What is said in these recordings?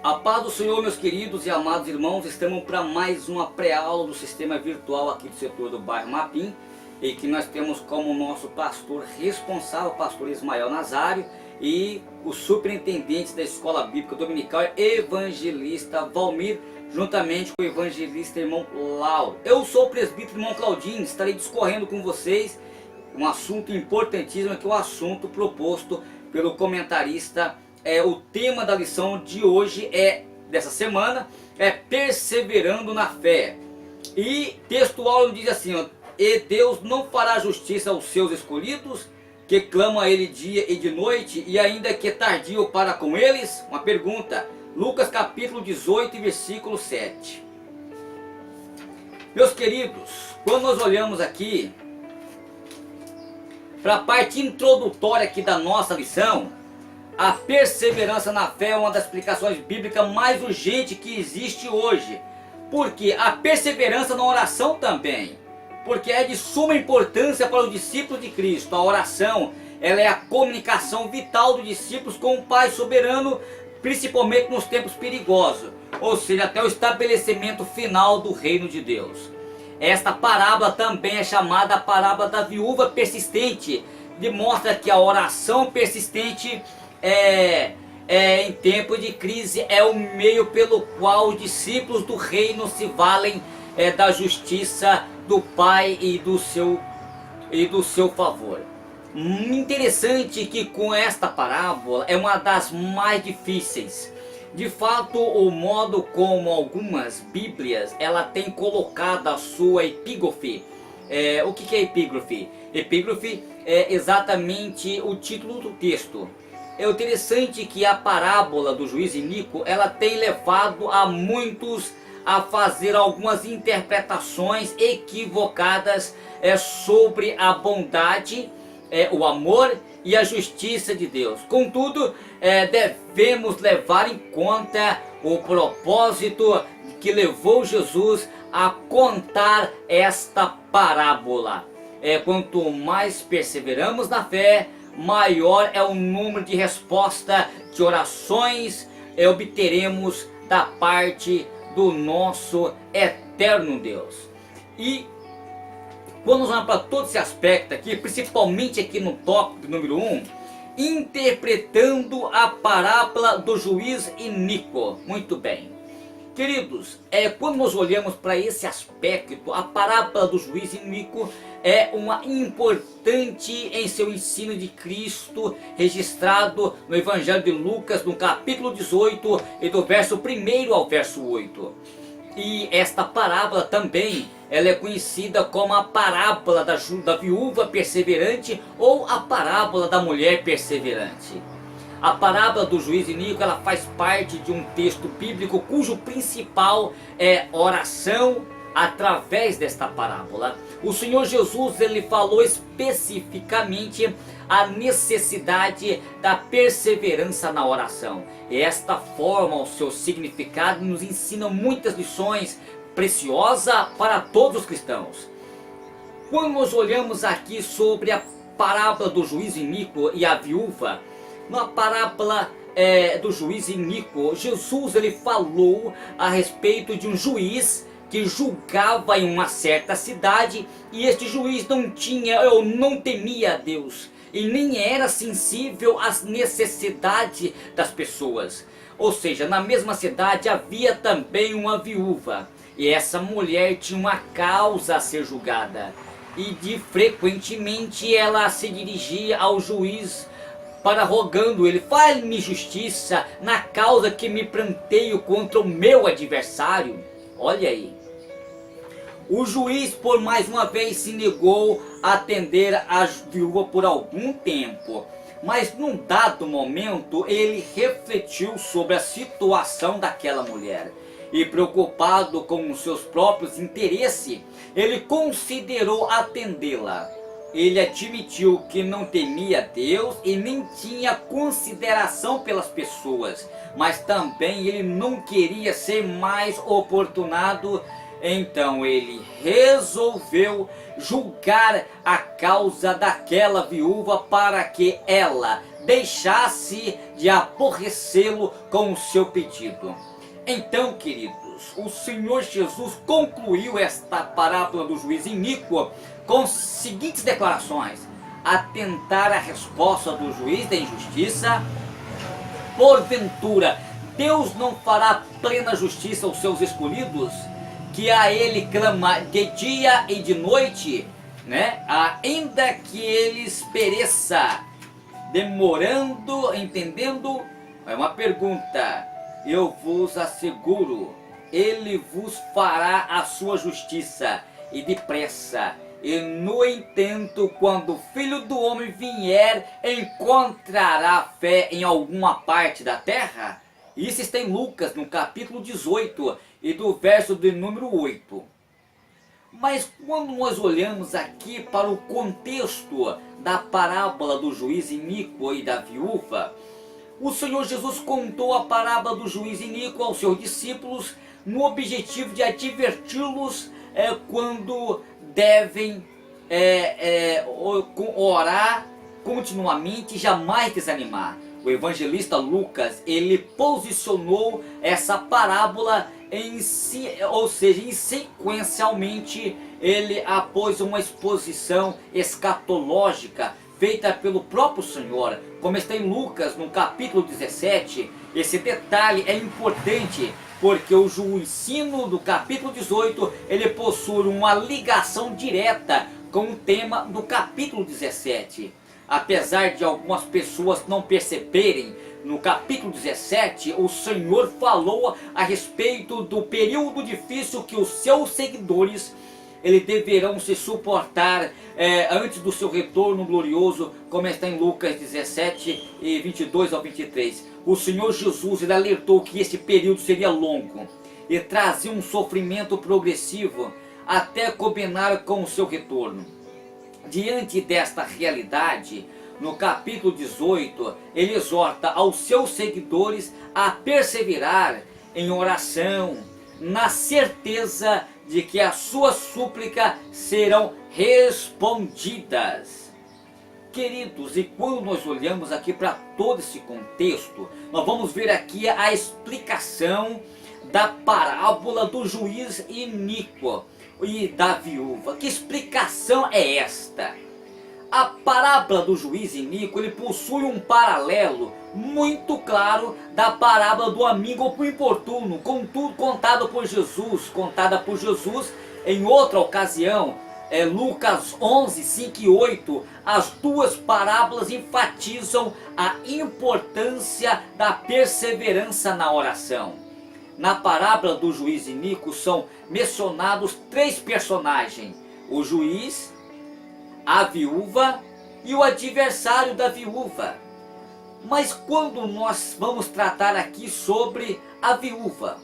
A paz do Senhor, meus queridos e amados irmãos, estamos para mais uma pré-aula do sistema virtual aqui do setor do bairro Mapim, e que nós temos como nosso pastor responsável, o pastor Ismael Nazário, e os superintendentes da Escola Bíblica Dominical, evangelista Valmir, juntamente com o evangelista irmão Lauro. Eu sou o presbítero irmão Claudinho, estarei discorrendo com vocês um assunto importantíssimo, que é o assunto proposto pelo comentarista. O tema da lição de hoje dessa semana é perseverando na fé. E textual diz assim, ó: e Deus não fará justiça aos seus escolhidos, que clamam a Ele dia e de noite, e ainda que é tardio para com eles? Uma pergunta. Lucas capítulo 18, versículo 7. Meus queridos, quando nós olhamos aqui para a parte introdutória aqui da nossa lição, a perseverança na fé é uma das explicações bíblicas mais urgentes que existe hoje. Porque a perseverança na oração também. Porque é de suma importância para os discípulos de Cristo. A oração, ela é a comunicação vital dos discípulos com o Pai soberano, principalmente nos tempos perigosos. Ou seja, até o estabelecimento final do reino de Deus. Esta parábola também é chamada a parábola da viúva persistente. Demonstra que a oração persistente em tempo de crise é o meio pelo qual os discípulos do reino se valem da justiça do Pai e do seu favor. Interessante que com esta parábola é uma das mais difíceis. De fato, o modo como algumas bíblias ela tem colocado a sua epígrafe. O que é epígrafe? Epígrafe é exatamente o título do texto. É interessante que a parábola do juiz iníquo, ela tem levado a muitos a fazer algumas interpretações equivocadas sobre a bondade, o amor e a justiça de Deus. Contudo, devemos levar em conta o propósito que levou Jesus a contar esta parábola. Quanto mais perseveramos na fé, maior é o número de respostas de orações obteremos da parte do nosso eterno Deus. E quando nós olhamos para todo esse aspecto aqui, principalmente aqui no tópico número 1, interpretando a parábola do juiz iníquo. Muito bem. Queridos, quando nós olhamos para esse aspecto, a parábola do juiz iníquo é uma importante em seu ensino de Cristo, registrado no Evangelho de Lucas, no capítulo 18, e do verso 1 ao verso 8. E esta parábola também, ela é conhecida como a parábola da viúva perseverante ou a parábola da mulher perseverante. A parábola do juiz iníquo, ela faz parte de um texto bíblico cujo principal é oração. Através desta parábola, o Senhor Jesus ele falou especificamente a necessidade da perseverança na oração. E esta forma, o seu significado, nos ensina muitas lições preciosas para todos os cristãos. Quando nós olhamos aqui sobre a parábola do juiz iníquo e a viúva, na parábola do juiz iníquo, Jesus ele falou a respeito de um juiz que julgava em uma certa cidade, e este juiz não temia a Deus e nem era sensível às necessidades das pessoas. Ou seja, na mesma cidade havia também uma viúva, e essa mulher tinha uma causa a ser julgada, e frequentemente ela se dirigia ao juiz para rogando ele: faz-me justiça na causa que me planteio contra o meu adversário. Olha aí. O juiz por mais uma vez se negou a atender a viúva por algum tempo. Mas num dado momento ele refletiu sobre a situação daquela mulher. E preocupado com os seus próprios interesses, ele considerou atendê-la. Ele admitiu que não temia Deus e nem tinha consideração pelas pessoas. Mas também ele não queria ser mais oportunado. Então ele resolveu julgar a causa daquela viúva para que ela deixasse de aborrecê-lo com o seu pedido. Então, queridos, o Senhor Jesus concluiu esta parábola do juiz iníquo com as seguintes declarações: atentar à resposta do juiz da injustiça. Porventura, Deus não fará plena justiça aos seus escolhidos, que a ele clama de dia e de noite, né? Ainda que eles pereça, demorando, entendendo? É uma pergunta. Eu vos asseguro, ele vos fará a sua justiça, e depressa. E no entanto, quando o Filho do Homem vier, encontrará fé em alguma parte da terra? Isso está em Lucas, no capítulo 18, e do verso de número 8. Mas quando nós olhamos aqui para o contexto da parábola do juiz iníquo e da viúva, o Senhor Jesus contou a parábola do juiz iníquo aos seus discípulos no objetivo de adverti-los quando devem orar continuamente e jamais desanimar. O evangelista Lucas, ele posicionou essa parábola sequencialmente ele após uma exposição escatológica feita pelo próprio Senhor, como está em Lucas, no capítulo 17. Esse detalhe é importante, porque o ensino do capítulo 18, ele possui uma ligação direta com o tema do capítulo 17. Apesar de algumas pessoas não perceberem, no capítulo 17, o Senhor falou a respeito do período difícil que os seus seguidores eles deverão se suportar antes do seu retorno glorioso, como está em Lucas 17, 22 ao 23. O Senhor Jesus ele alertou que esse período seria longo e trazia um sofrimento progressivo até combinar com o seu retorno. Diante desta realidade, no capítulo 18, ele exorta aos seus seguidores a perseverar em oração, na certeza de que as suas súplicas serão respondidas. Queridos, e quando nós olhamos aqui para todo esse contexto, nós vamos ver aqui a explicação da parábola do juiz iníquo e da viúva. Que explicação é esta? A parábola do juiz iníquo, ele possui um paralelo muito claro da parábola do amigo importuno, contudo contada por Jesus em outra ocasião. Lucas 11, 5 e 8, as duas parábolas enfatizam a importância da perseverança na oração. Na parábola do juiz iníquo são mencionados 3 personagens: o juiz, a viúva e o adversário da viúva. Mas quando nós vamos tratar aqui sobre a viúva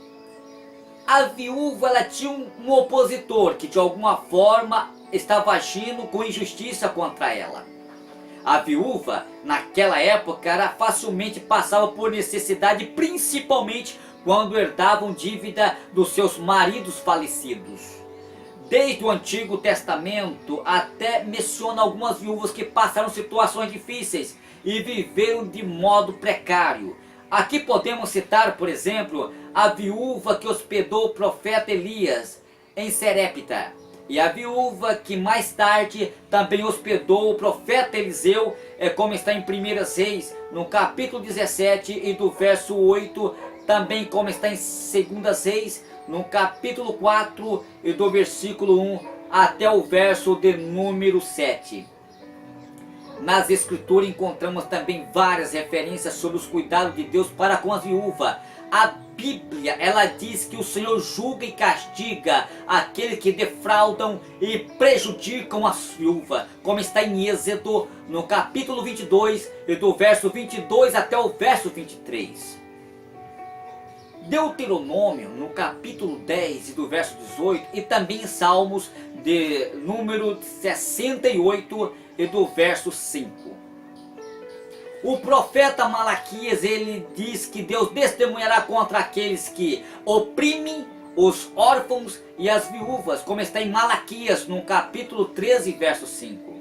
ela tinha um opositor que de alguma forma estava agindo com injustiça contra ela. A viúva naquela época facilmente passava por necessidade, principalmente quando herdavam dívida dos seus maridos falecidos. Desde o Antigo Testamento até menciona algumas viúvas que passaram situações difíceis e viveram de modo precário. Aqui podemos citar, por exemplo, a viúva que hospedou o profeta Elias em Serepta, e a viúva que mais tarde também hospedou o profeta Eliseu, como está em 1 Reis, no capítulo 17 e do verso 8, também como está em 2 Reis, no capítulo 4 e do versículo 1 até o verso de número 7. Nas escrituras encontramos também várias referências sobre os cuidados de Deus para com a viúva. A Bíblia, ela diz que o Senhor julga e castiga aqueles que defraudam e prejudicam a viúva, como está em Êxodo, no capítulo 22 e do verso 22 até o verso 23. Deuteronômio, no capítulo 10 e do verso 18, e também em Salmos de número 68 e do verso 5. O profeta Malaquias, ele diz que Deus testemunhará contra aqueles que oprimem os órfãos e as viúvas, como está em Malaquias, no capítulo 13, verso 5.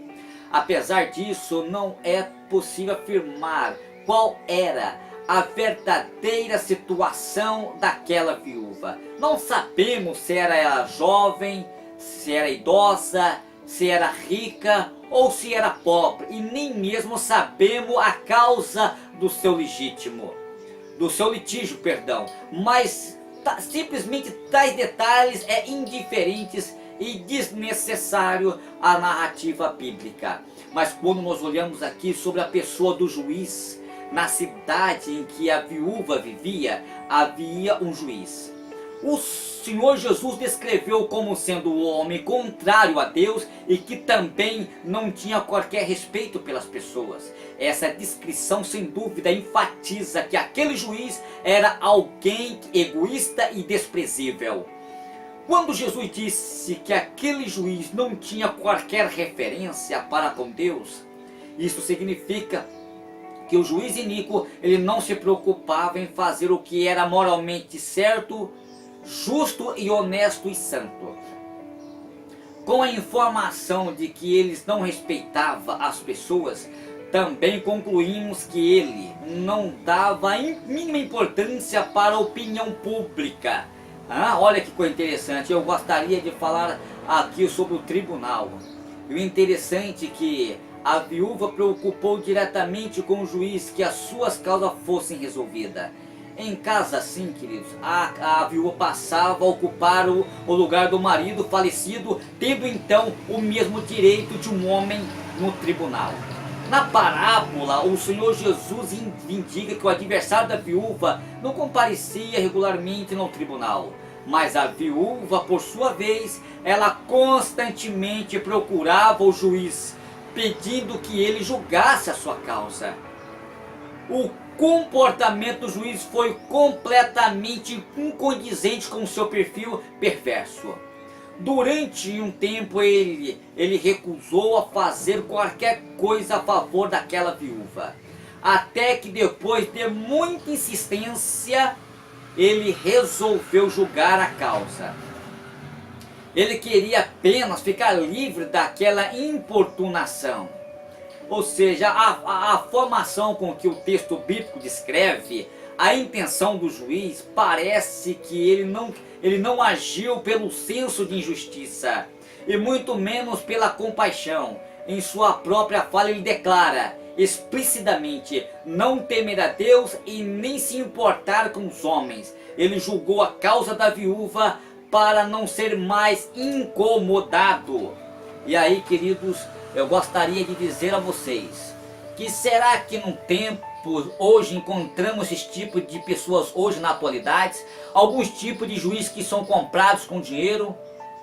Apesar disso, não é possível afirmar qual era a verdadeira situação daquela viúva. Não sabemos se era ela jovem, se era idosa, se era rica ou se era pobre, e nem mesmo sabemos a causa do seu litígio, mas simplesmente tais detalhes é indiferentes e desnecessário à narrativa bíblica. Mas quando nós olhamos aqui sobre a pessoa do juiz, na cidade em que a viúva vivia, havia um juiz. O Senhor Jesus descreveu como sendo o homem contrário a Deus e que também não tinha qualquer respeito pelas pessoas. Essa descrição sem dúvida enfatiza que aquele juiz era alguém egoísta e desprezível. Quando Jesus disse que aquele juiz não tinha qualquer referência para com Deus, isso significa que o juiz iníquo, ele não se preocupava em fazer o que era moralmente certo, justo e honesto e santo. Com a informação de que eles não respeitava as pessoas, também concluímos que ele não dava a mínima importância para a opinião pública. Olha que coisa interessante, eu gostaria de falar aqui sobre o tribunal. E o interessante é que a viúva preocupou diretamente com o juiz que as suas causas fossem resolvidas. Em casa assim, queridos, a viúva passava a ocupar o lugar do marido falecido, tendo então o mesmo direito de um homem no tribunal. Na parábola, o Senhor Jesus indica que o adversário da viúva não comparecia regularmente no tribunal, mas a viúva, por sua vez, ela constantemente procurava o juiz, pedindo que ele julgasse a sua causa. O comportamento do juiz foi completamente incondizente com o seu perfil perverso. Durante um tempo ele recusou a fazer qualquer coisa a favor daquela viúva, até que depois de muita insistência ele resolveu julgar a causa. Ele queria apenas ficar livre daquela importunação. Ou seja, a formação com que o texto bíblico descreve a intenção do juiz, parece que ele não agiu pelo senso de injustiça, e muito menos pela compaixão. Em sua própria fala ele declara explicitamente não temer a Deus e nem se importar com os homens. Ele julgou a causa da viúva para não ser mais incomodado. E aí, queridos, eu gostaria de dizer a vocês que será que no tempo hoje encontramos esse tipo de pessoas hoje na atualidade, alguns tipos de juízes que são comprados com dinheiro,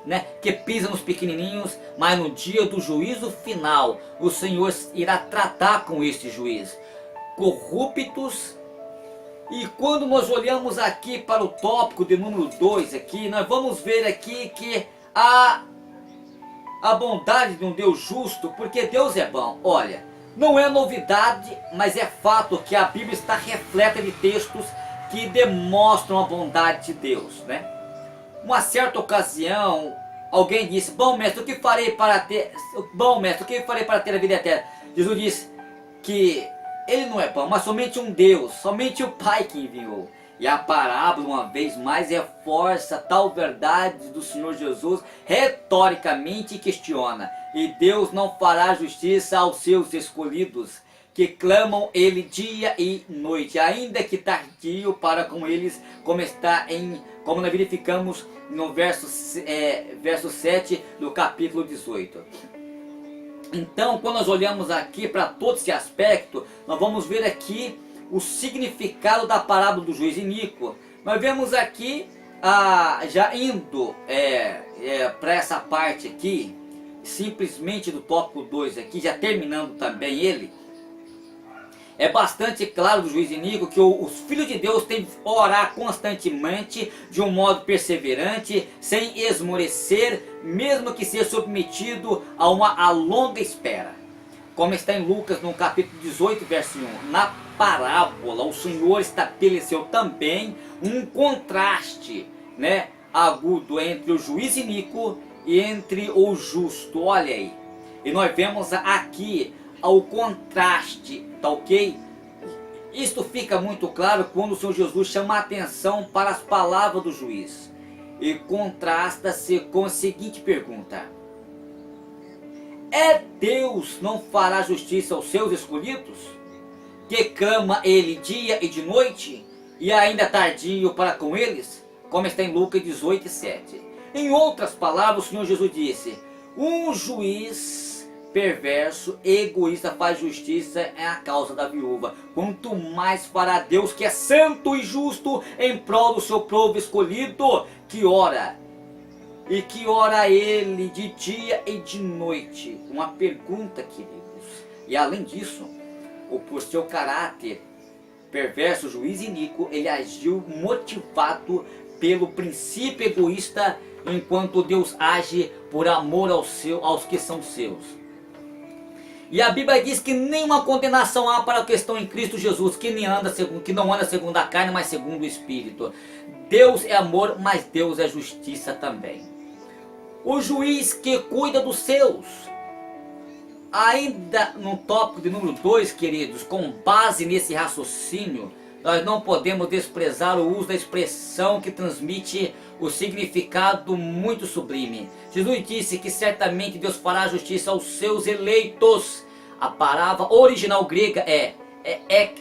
né, que pisam nos pequenininhos, mas no dia do juízo final o Senhor irá tratar com este juiz, corruptos. E quando nós olhamos aqui para o tópico de número 2 aqui, nós vamos ver aqui que a bondade de um Deus justo, porque Deus é bom. Olha, não é novidade, mas é fato que a Bíblia está repleta de textos que demonstram a bondade de Deus, né? Uma certa ocasião, alguém disse: bom mestre, o que farei para ter a vida eterna? Jesus disse que ele não é bom, mas somente um Deus, somente o Pai que enviou. E a parábola, uma vez mais, reforça tal verdade do Senhor Jesus retoricamente, e questiona: e Deus não fará justiça aos seus escolhidos, que clamam ele dia e noite, ainda que tardio para com eles, como nós verificamos no verso 7 do capítulo 18. Então, quando nós olhamos aqui para todo esse aspecto, nós vamos ver aqui o significado da parábola do juiz iníquo. Nós vemos aqui, já indo para essa parte aqui, simplesmente do tópico 2 aqui, já terminando também ele, é bastante claro do juiz iníquo que os filhos de Deus têm que orar constantemente, de um modo perseverante, sem esmorecer, mesmo que seja submetido a uma longa espera. Como está em Lucas no capítulo 18, verso 1. Na parábola o Senhor estabeleceu também um contraste, agudo entre o juiz iníquo e entre o justo. Olha aí, E nós vemos aqui o contraste, tá ok? Isto fica muito claro quando o Senhor Jesus chama a atenção para as palavras do juiz. E contrasta-se com a seguinte pergunta: é Deus não fará justiça aos seus escolhidos? Que clama ele dia e de noite, e ainda tardio para com eles? Como está em Lucas 18:7. Em outras palavras, o Senhor Jesus disse: um juiz perverso, egoísta, faz justiça é a causa da viúva. Quanto mais fará Deus, que é santo e justo, em prol do seu povo escolhido, que ora. E que ora ele de dia e de noite. Uma pergunta, queridos. E além disso, por seu caráter perverso, juiz iníquo, ele agiu motivado pelo princípio egoísta, enquanto Deus age por amor aos que são seus. E a Bíblia diz que nenhuma condenação há para a questão em Cristo Jesus, que não anda segundo a carne, mas segundo o Espírito. Deus é amor, mas Deus é justiça também. O juiz que cuida dos seus. Ainda no tópico de número 2, queridos, com base nesse raciocínio, nós não podemos desprezar o uso da expressão que transmite o significado muito sublime. Jesus disse que certamente Deus fará justiça aos seus eleitos. A palavra original grega é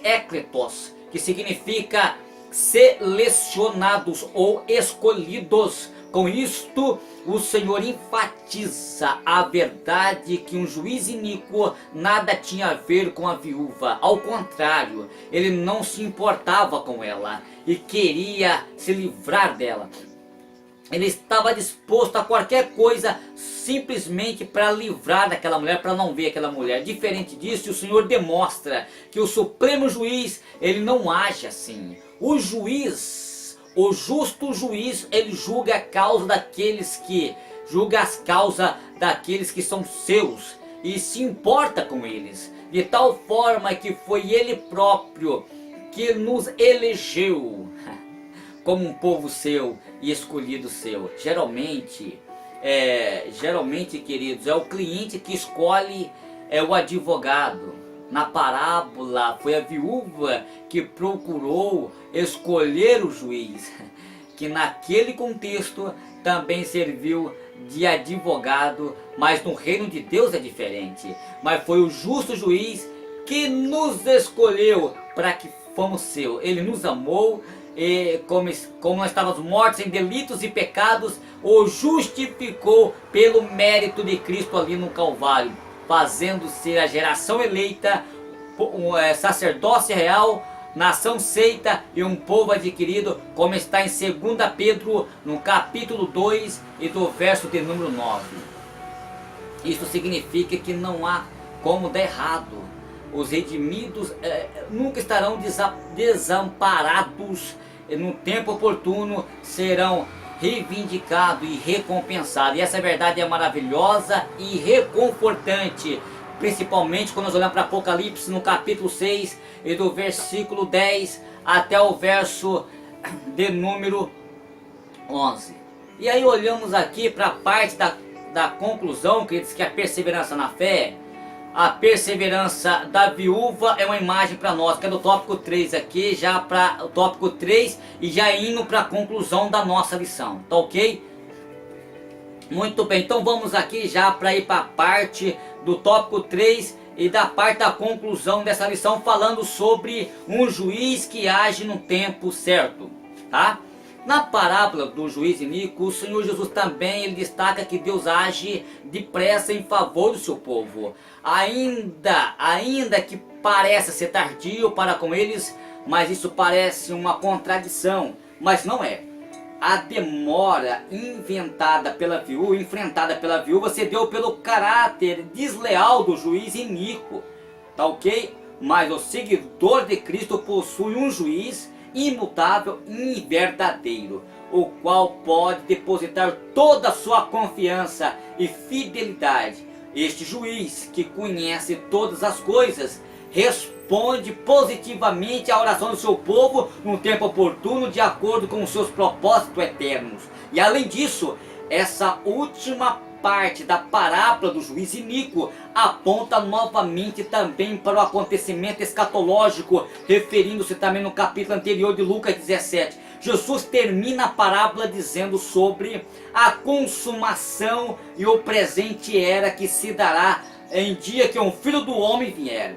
ekletos, que significa selecionados ou escolhidos. Com isto, o Senhor enfatiza a verdade que um juiz iníquo nada tinha a ver com a viúva. Ao contrário, ele não se importava com ela e queria se livrar dela. Ele estava disposto a qualquer coisa simplesmente para livrar daquela mulher, para não ver aquela mulher. Diferente disso, o Senhor demonstra que o Supremo Juiz, ele não age assim. O juiz, o justo juiz, ele julga a causa daqueles que as causas daqueles que são seus e se importa com eles, de tal forma que foi ele próprio que nos elegeu como um povo seu e escolhido seu. Geralmente, queridos, é o cliente que escolhe o advogado. Na parábola foi a viúva que procurou escolher o juiz, que naquele contexto também serviu de advogado, mas no reino de Deus é diferente. Mas foi o justo juiz que nos escolheu para que fomos seu. Ele nos amou e como nós estávamos mortos em delitos e pecados, o justificou pelo mérito de Cristo ali no Calvário, fazendo ser a geração eleita, sacerdócio real, nação seita e um povo adquirido, como está em 2 Pedro, no capítulo 2 e do verso de número 9. Isso significa que não há como dar errado. Os redimidos nunca estarão desamparados. No tempo oportuno serão reivindicados e recompensados. E essa verdade é maravilhosa e reconfortante, principalmente quando nós olhamos para Apocalipse no capítulo 6 e do versículo 10 até o verso de número 11. E aí olhamos aqui para a parte da conclusão, que diz que a perseverança na fé, a perseverança da viúva é uma imagem para nós, que é do tópico 3 aqui, já para o tópico 3 e já indo para a conclusão da nossa lição, tá ok? Muito bem, então vamos aqui já para ir para a parte do tópico 3 e da parte da conclusão dessa lição, falando sobre um juiz que age no tempo certo, tá? Na parábola do juiz iníquo, o Senhor Jesus também ele destaca que Deus age depressa em favor do seu povo. Ainda que pareça ser tardio para com eles, mas isso parece uma contradição, mas não é. A demora enfrentada pela viúva se deu pelo caráter desleal do juiz iníquo, tá ok? Mas o seguidor de Cristo possui um juiz imutável e verdadeiro, o qual pode depositar toda a sua confiança e fidelidade. Este juiz, que conhece todas as coisas, responde positivamente à oração do seu povo no tempo oportuno, de acordo com os seus propósitos eternos. E além disso, essa última parte da parábola do juiz iníquo aponta novamente também para o acontecimento escatológico, referindo-se também no capítulo anterior de Lucas 17. Jesus termina a parábola dizendo sobre a consumação e o presente era que se dará em dia que um filho do homem vier.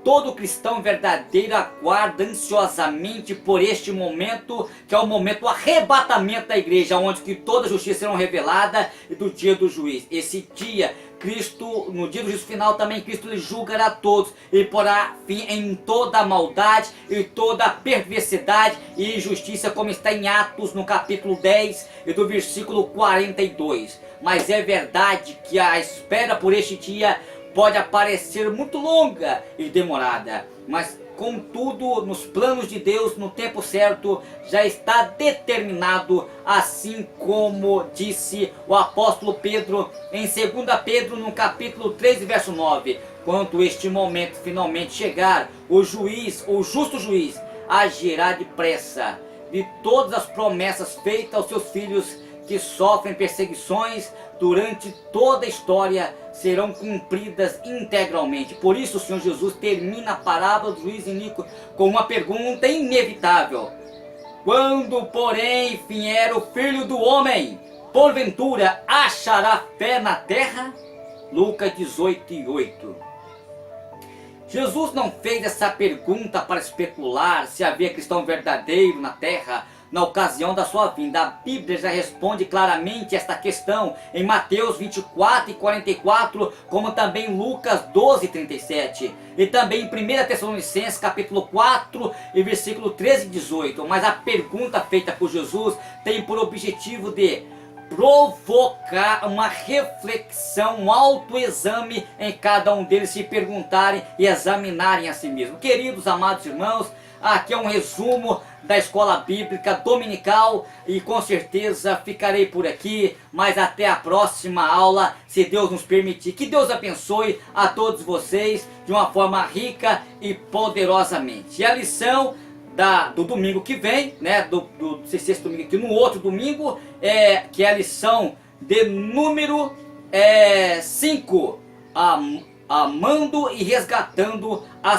Todo cristão verdadeiro aguarda ansiosamente por este momento, que é o momento do arrebatamento da igreja, onde que toda a justiça será revelada, e do dia do juiz. Esse dia, Cristo, no dia do juízo final também, Cristo lhe julgará a todos e porá fim em toda a maldade e toda a perversidade e injustiça, como está em Atos no capítulo 10 e do versículo 42. Mas é verdade que a espera por este dia pode parecer muito longa e demorada, mas contudo, nos planos de Deus, no tempo certo, já está determinado, assim como disse o apóstolo Pedro em 2 Pedro, no capítulo 3, verso 9. Quando este momento finalmente chegar, o juiz, o justo juiz, agirá depressa. De todas as promessas feitas aos seus filhos que sofrem perseguições durante toda a história serão cumpridas integralmente. Por isso o Senhor Jesus termina a parábola do juiz iníquo com uma pergunta inevitável: quando, porém, vier o Filho do Homem, porventura achará fé na terra? Lucas 18:8. Jesus não fez essa pergunta para especular se havia cristão verdadeiro na terra na ocasião da sua vinda. A Bíblia já responde claramente esta questão em Mateus 24:44, como também em Lucas 12:37, e também em 1 Tessalonicenses capítulo 4 e versículo 13 e 18. Mas a pergunta feita por Jesus tem por objetivo de provocar uma reflexão, um autoexame em cada um deles, se perguntarem e examinarem a si mesmo. Queridos amados irmãos, aqui é um resumo da escola bíblica dominical e com certeza ficarei por aqui, mas até a próxima aula, se Deus nos permitir. Que Deus abençoe a todos vocês de uma forma rica e poderosamente. E a lição do domingo que vem, né, do sexto domingo aqui, no outro domingo, que é a lição de número 5, amando e resgatando a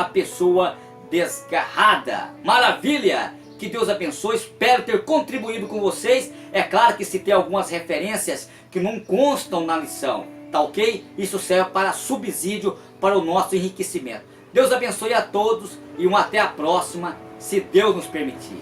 pessoa desgarrada. Maravilha! Que Deus abençoe, espero ter contribuído com vocês. É claro que se tem algumas referências que não constam na lição, tá ok? Isso serve para subsídio para o nosso enriquecimento. Deus abençoe a todos e até a próxima, se Deus nos permitir.